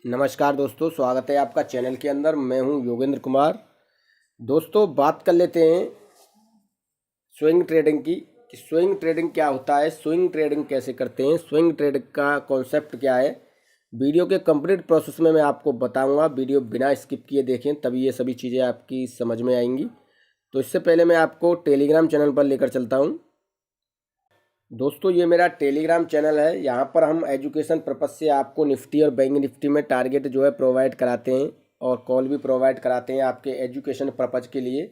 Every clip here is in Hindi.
नमस्कार दोस्तों, स्वागत है आपका चैनल के अंदर। मैं हूं योगेंद्र कुमार। दोस्तों, बात कर लेते हैं स्विंग ट्रेडिंग की कि स्विंग ट्रेडिंग क्या होता है, स्विंग ट्रेडिंग कैसे करते हैं, स्विंग ट्रेडिंग का कॉन्सेप्ट क्या है। वीडियो के कंप्लीट प्रोसेस में मैं आपको बताऊंगा। वीडियो बिना स्किप किए देखें, तभी ये सभी चीज़ें आपकी समझ में आएंगी। तो इससे पहले मैं आपको टेलीग्राम चैनल पर लेकर चलता हूँ। दोस्तों, ये मेरा टेलीग्राम चैनल है। यहाँ पर हम एजुकेशन पर्पज़ से आपको निफ्टी और बैंक निफ्टी में टारगेट जो है प्रोवाइड कराते हैं और कॉल भी प्रोवाइड कराते हैं आपके एजुकेशन पर्पज़ के लिए।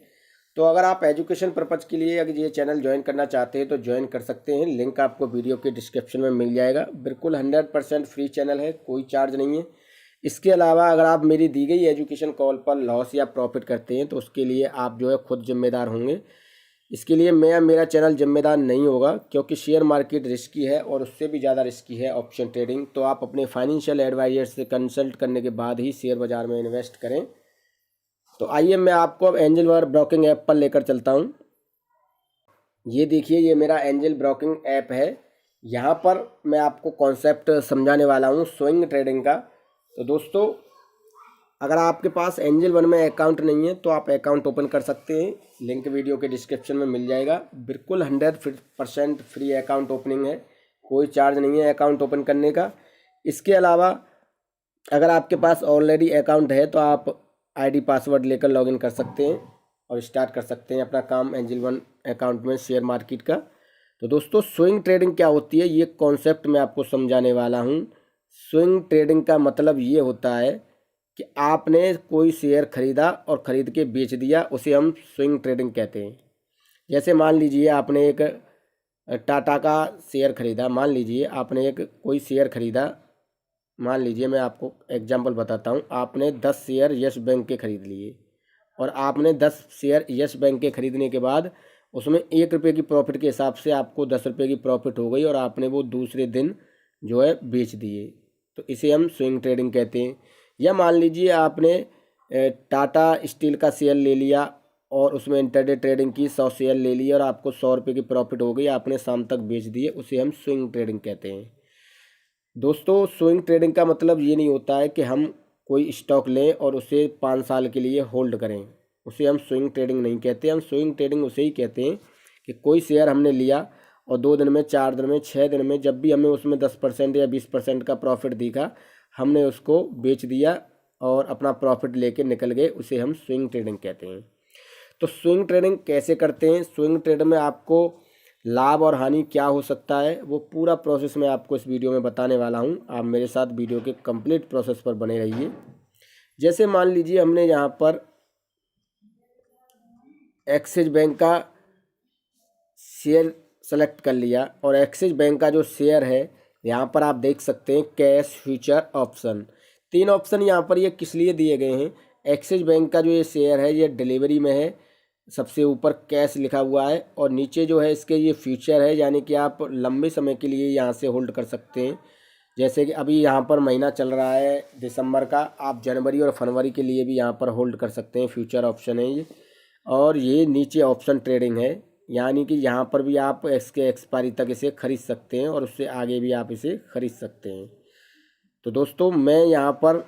तो अगर आप एजुकेशन पर्पज़ के लिए अगर ये चैनल ज्वाइन करना चाहते हैं तो ज्वाइन कर सकते हैं। लिंक आपको वीडियो के डिस्क्रिप्शन में मिल जाएगा। बिल्कुल 100% फ्री चैनल है, कोई चार्ज नहीं है। इसके अलावा अगर आप मेरी दी गई एजुकेशन कॉल पर लॉस या प्रॉफिट करते हैं तो उसके लिए आप जो है खुद जिम्मेदार होंगे। इसके लिए मैं मेरा चैनल जिम्मेदार नहीं होगा, क्योंकि शेयर मार्केट रिस्की है और उससे भी ज़्यादा रिस्की है ऑप्शन ट्रेडिंग। तो आप अपने फाइनेंशियल एडवाइजर से कंसल्ट करने के बाद ही शेयर बाज़ार में इन्वेस्ट करें। तो आइए मैं आपको अब एंजल ब्रोकिंग ऐप पर लेकर चलता हूं। ये देखिए, ये मेरा एंजल ब्रोकिंग ऐप है। यहाँ पर मैं आपको कॉन्सेप्ट समझाने वाला हूँ स्विंग ट्रेडिंग का। तो दोस्तों, अगर आपके पास एंजल वन में अकाउंट नहीं है तो आप अकाउंट ओपन कर सकते हैं। लिंक वीडियो के डिस्क्रिप्शन में मिल जाएगा। बिल्कुल 100% फ्री अकाउंट ओपनिंग है, कोई चार्ज नहीं है अकाउंट ओपन करने का। इसके अलावा अगर आपके पास ऑलरेडी अकाउंट है तो आप आईडी पासवर्ड लेकर लॉगिन कर सकते हैं और स्टार्ट कर सकते हैं अपना काम एंजल वन अकाउंट में शेयर मार्केट का। तो दोस्तों, स्विंग ट्रेडिंग क्या होती है ये कॉन्सेप्ट मैं आपको समझाने वाला हूँ। स्विंग ट्रेडिंग का मतलब ये होता है कि आपने कोई शेयर खरीदा और ख़रीद के बेच दिया, उसे हम स्विंग ट्रेडिंग कहते हैं। जैसे मान लीजिए आपने एक टाटा का शेयर खरीदा। मान लीजिए आपने एक कोई शेयर खरीदा। मान लीजिए मैं आपको एग्जांपल बताता हूँ। आपने 10 शेयर यस बैंक के ख़रीद लिए और आपने 10 शेयर यस बैंक के ख़रीदने के बाद उसमें 1 रुपये की प्रॉफिट के हिसाब से आपको 10 रुपये की प्रॉफिट हो गई और आपने वो दूसरे दिन जो है बेच दिए। तो इसे हम स्विंग ट्रेडिंग कहते हैं। या मान लीजिए आपने टाटा स्टील का शेयर ले लिया और उसमें इंटरडे ट्रेडिंग की, 100 शेयर ले लिए और आपको 100 रुपये की प्रॉफिट हो गई, आपने शाम तक बेच दिए, उसे हम स्विंग ट्रेडिंग कहते हैं। दोस्तों, स्विंग ट्रेडिंग का मतलब ये नहीं होता है कि हम कोई स्टॉक लें और उसे 5 साल के लिए होल्ड करें, उसे हम स्विंग ट्रेडिंग नहीं कहते। हम स्विंग ट्रेडिंग उसे ही कहते हैं कि कोई शेयर हमने लिया और 2 दिन में, 4 दिन में, 6 दिन में जब भी हमें उसमें 10% या 20% का प्रॉफिट दिखा, हमने उसको बेच दिया और अपना प्रॉफिट लेके निकल गए, उसे हम स्विंग ट्रेडिंग कहते हैं। तो स्विंग ट्रेडिंग कैसे करते हैं, स्विंग ट्रेड में आपको लाभ और हानि क्या हो सकता है, वो पूरा प्रोसेस मैं आपको इस वीडियो में बताने वाला हूं। आप मेरे साथ वीडियो के कंप्लीट प्रोसेस पर बने रहिए। जैसे मान लीजिए हमने यहाँ पर एक्सिस बैंक का शेयर सेलेक्ट कर लिया और एक्सिस बैंक का जो शेयर है, यहाँ पर आप देख सकते हैं कैश, फ्यूचर, ऑप्शन, 3 ऑप्शन यहाँ पर ये किस लिए दिए गए हैं। एक्सिस बैंक का जो ये शेयर है ये डिलीवरी में है। सबसे ऊपर कैश लिखा हुआ है और नीचे जो है इसके ये फ्यूचर है, यानी कि आप लंबे समय के लिए यहाँ से होल्ड कर सकते हैं। जैसे कि अभी यहाँ पर महीना चल रहा है दिसंबर का, आप जनवरी और फरवरी के लिए भी यहाँ पर होल्ड कर सकते हैं। फ्यूचर ऑप्शन है ये। और ये नीचे ऑप्शन ट्रेडिंग है, यानी कि यहाँ पर भी आप इसके एक्सपायरी तक इसे ख़रीद सकते हैं और उससे आगे भी आप इसे ख़रीद सकते हैं। तो दोस्तों, मैं यहाँ पर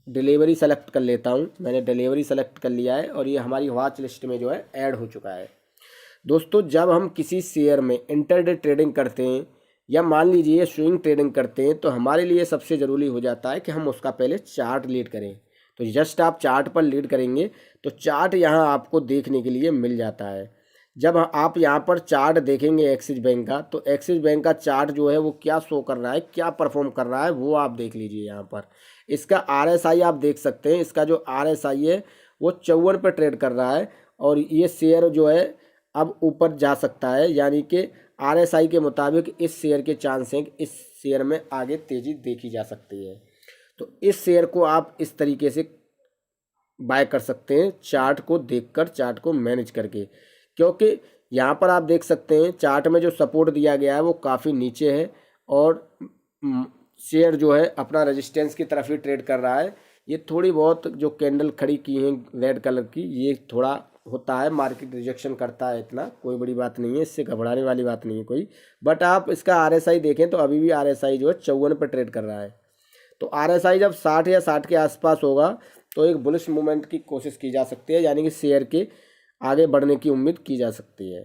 डिलीवरी सेलेक्ट कर लेता हूँ। मैंने डिलीवरी सेलेक्ट कर लिया है और ये हमारी वॉच लिस्ट में जो है ऐड हो चुका है। दोस्तों, जब हम किसी शेयर में इंटरडे ट्रेडिंग करते हैं या मान लीजिए स्विंग ट्रेडिंग करते हैं तो हमारे लिए सबसे ज़रूरी हो जाता है कि हम उसका पहले चार्ट लीड करें। तो जस्ट आप चार्ट पर लीड करेंगे तो चार्ट यहाँ आपको देखने के लिए मिल जाता है। जब आप यहाँ पर चार्ट देखेंगे एक्सिस बैंक का, तो एक्सिस बैंक का चार्ट जो है वो क्या शो कर रहा है, क्या परफॉर्म कर रहा है, वो आप देख लीजिए। यहाँ पर इसका RSI आप देख सकते हैं। इसका जो RSI है वो 54 पर ट्रेड कर रहा है और ये शेयर जो है अब ऊपर जा सकता है, यानी कि RSI के मुताबिक इस शेयर के चांस हैं कि इस शेयर में आगे तेज़ी देखी जा सकती है। तो इस शेयर को आप इस तरीके से बाय कर सकते हैं, चार्ट को देखकर, चार्ट को मैनेज करके। क्योंकि यहाँ पर आप देख सकते हैं चार्ट में जो सपोर्ट दिया गया है वो काफ़ी नीचे है और शेयर जो है अपना रेजिस्टेंस की तरफ ही ट्रेड कर रहा है। ये थोड़ी बहुत जो कैंडल खड़ी की हैं रेड कलर की, ये थोड़ा होता है, मार्केट रिजेक्शन करता है, इतना कोई बड़ी बात नहीं है, इससे घबराने वाली बात नहीं है कोई। बट आप इसका RSI देखें तो अभी भी RSI जो है 54 पर ट्रेड कर रहा है। तो RSI जब 60 या 60 के आसपास होगा तो एक बुलिश मूवमेंट की कोशिश की जा सकती है, यानी कि शेयर के आगे बढ़ने की उम्मीद की जा सकती है।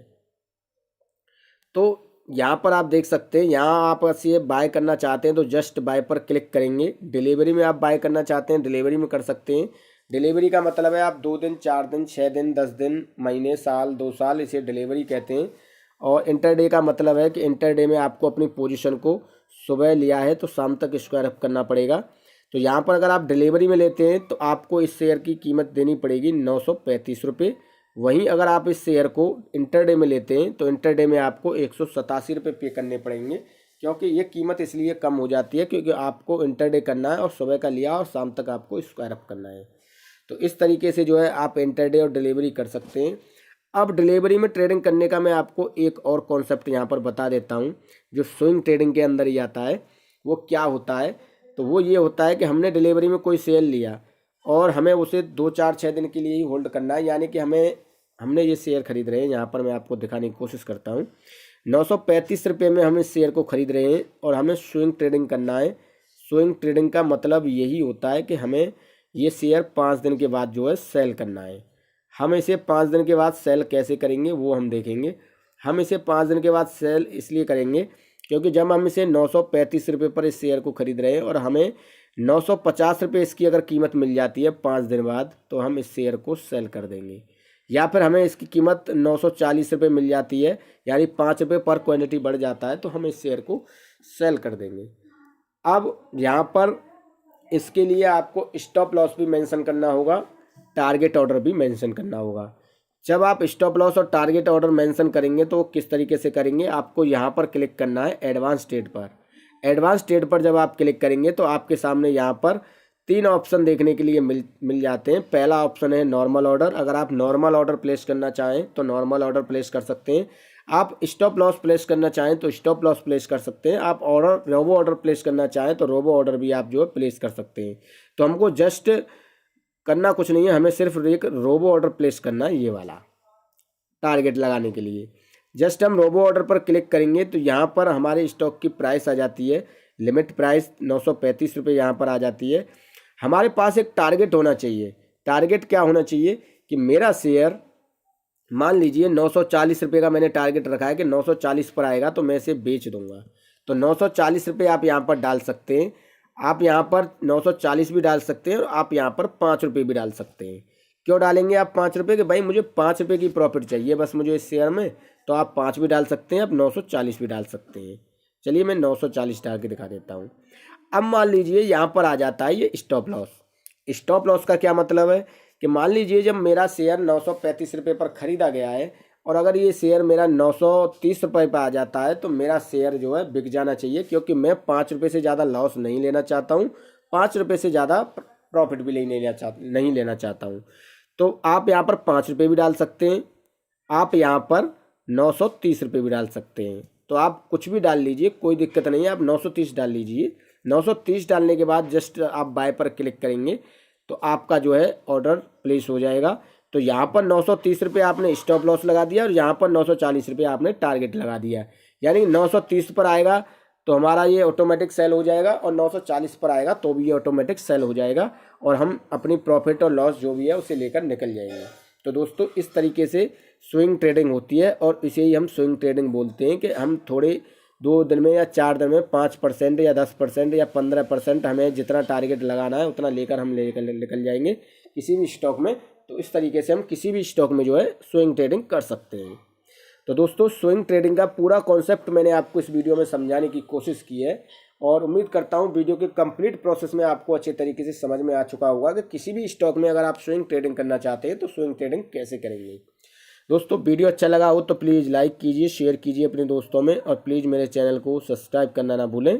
तो यहाँ पर आप देख सकते हैं, यहाँ आप ये बाय करना चाहते हैं तो जस्ट बाय पर क्लिक करेंगे। डिलीवरी में आप बाय करना चाहते हैं, डिलीवरी में कर सकते हैं। डिलीवरी का मतलब है आप 2 दिन, 4 दिन, 6 दिन, 10 दिन, महीने, साल, 2 साल, इसे डिलीवरी कहते हैं। और इंटरडे का मतलब है कि इंटरडे में आपको अपनी पोजीशन को सुबह लिया है तो शाम तक स्क्वायर अप करना पड़ेगा। तो यहाँ पर अगर आप डिलीवरी में लेते हैं तो आपको इस शेयर की कीमत देनी पड़ेगी 935 रुपये। वहीं अगर आप इस शेयर को इंटरडे में लेते हैं तो इंटरडे में आपको 187 रुपये पे करने पड़ेंगे, क्योंकि ये कीमत इसलिए कम हो जाती है क्योंकि आपको इंटरडे करना है और सुबह का लिया और शाम तक आपको स्क्वायर अप करना है। तो इस तरीके से जो है आप इंटरडे और डिलीवरी कर सकते हैं। अब डिलीवरी में ट्रेडिंग करने का मैं आपको एक और कॉन्सेप्ट यहाँ पर बता देता हूँ जो स्विंग ट्रेडिंग के अंदर ही आता है। वो क्या होता है, तो वो ये होता है कि हमने डिलीवरी में कोई शेयर लिया और हमें उसे 2, 4, 6 दिन के लिए ही होल्ड करना है। यानी कि हमने ये शेयर खरीद रहे हैं, यहाँ पर मैं आपको दिखाने की कोशिश करता हूँ। 935 रुपये में हम इस शेयर को खरीद रहे हैं और हमें स्विंग ट्रेडिंग करना है। स्विंग ट्रेडिंग का मतलब यही होता है कि हमें ये शेयर 5 दिन के बाद जो है सेल करना है। हम इसे 5 दिन के बाद सेल कैसे करेंगे वो हम देखेंगे। हम इसे 5 दिन के बाद सेल इसलिए करेंगे क्योंकि जब हम इसे 935 रुपये पर इस शेयर को खरीद रहे हैं और हमें 950 रुपये इसकी अगर कीमत मिल जाती है 5 दिन बाद, तो हम इस शेयर को सेल कर देंगे। या फिर हमें इसकी कीमत 940 रुपये मिल जाती है, यानी 5 रुपये पर क्वांटिटी बढ़ जाता है, तो हम इस शेयर को सेल कर देंगे। अब यहाँ पर इसके लिए आपको स्टॉप लॉस भी मेंशन करना होगा, टारगेट ऑर्डर भी मेंशन करना होगा। जब आप स्टॉप लॉस और टारगेट ऑर्डर मेंशन करेंगे तो किस तरीके से करेंगे, आपको यहाँ पर क्लिक करना है एडवांस ट्रेड पर। एडवांस ट्रेड पर जब आप क्लिक करेंगे तो आपके सामने यहाँ पर 3 ऑप्शन देखने के लिए मिल जाते हैं। पहला ऑप्शन है नॉर्मल ऑर्डर। अगर आप नॉर्मल ऑर्डर प्लेस करना चाहें तो नॉर्मल ऑर्डर प्लेस कर सकते हैं। आप स्टॉप लॉस प्लेस करना चाहें तो स्टॉप लॉस प्लेस कर सकते हैं। आप रोबो ऑर्डर प्लेस करना चाहें तो रोबो ऑर्डर भी आप जो है प्लेस कर सकते हैं। तो हमको जस्ट करना कुछ नहीं है, हमें सिर्फ एक रोबो ऑर्डर प्लेस करना है, ये वाला टारगेट लगाने के लिए। जस्ट हम रोबो ऑर्डर पर क्लिक करेंगे तो यहाँ पर हमारे स्टॉक की प्राइस आ जाती है, लिमिट प्राइस 935 रुपये यहाँ पर आ जाती है। हमारे पास एक टारगेट होना चाहिए। टारगेट क्या होना चाहिए कि मेरा शेयर, मान लीजिए 940 रुपये का मैंने टारगेट रखा है कि 940 पर आएगा तो मैं इसे बेच दूंगा। तो 940 रुपये आप यहाँ पर डाल सकते हैं। आप यहाँ पर 940 भी डाल सकते हैं और आप यहाँ पर 5 रुपये भी डाल सकते हैं। क्यों डालेंगे आप 5 रुपये? कि भाई मुझे 5 रुपये की प्रॉफिट चाहिए बस मुझे इस शेयर में, तो आप 5 भी डाल सकते हैं, आप 940 भी डाल सकते हैं। चलिए मैं 940 डाल के दिखा देता हूँ। अब मान लीजिए यहाँ पर आ जाता है ये स्टॉप लॉस। स्टॉप लॉस का क्या मतलब है कि मान लीजिए जब मेरा शेयर 935 रुपये पर ख़रीदा गया है और अगर ये शेयर मेरा 930 रुपये पर आ जाता है तो मेरा शेयर जो है बिक जाना चाहिए, क्योंकि मैं 5 रुपये से ज़्यादा लॉस नहीं लेना चाहता हूँ, 5 रुपये से ज़्यादा प्रॉफिट भी नहीं लेना चाहता हूँ। तो आप यहाँ पर 5 रुपये भी डाल सकते हैं, आप यहाँ पर 930 रुपये भी डाल सकते हैं। तो आप कुछ भी डाल लीजिए, कोई दिक्कत नहीं है, आप 930 डाल लीजिए। 930 डालने के बाद जस्ट आप बाय पर क्लिक करेंगे तो आपका जो है ऑर्डर प्लेस हो जाएगा। तो यहाँ पर 930 रुपये आपने स्टॉप लॉस लगा दिया और यहाँ पर 940 रुपये आपने टारगेट लगा दिया, यानी 930 पर आएगा तो हमारा ये ऑटोमेटिक सेल हो जाएगा और 940 पर आएगा तो भी ये ऑटोमेटिक सेल हो जाएगा और हम अपनी प्रॉफिट और लॉस जो भी है उसे लेकर निकल जाएंगे। तो दोस्तों इस तरीके से स्विंग ट्रेडिंग होती है और इसे ही हम स्विंग ट्रेडिंग बोलते हैं कि हम थोड़े 2 दिन में या 4 दिन में 5% या 10% या 15% हमें जितना टारगेट लगाना है उतना लेकर हम निकल जाएंगे किसी भी स्टॉक में। तो इस तरीके से हम किसी भी स्टॉक में जो है स्विंग ट्रेडिंग कर सकते हैं। तो दोस्तों स्विंग ट्रेडिंग का पूरा कॉन्सेप्ट मैंने आपको इस वीडियो में समझाने की कोशिश की है और उम्मीद करता हूं वीडियो के कंप्लीट प्रोसेस में आपको अच्छे तरीके से समझ में आ चुका होगा कि किसी भी स्टॉक में अगर आप स्विंग ट्रेडिंग करना चाहते हैं तो स्विंग ट्रेडिंग कैसे करेंगे। दोस्तों वीडियो अच्छा लगा हो तो प्लीज़ लाइक कीजिए, शेयर कीजिए अपने दोस्तों में और प्लीज़ मेरे चैनल को सब्सक्राइब करना ना भूलें।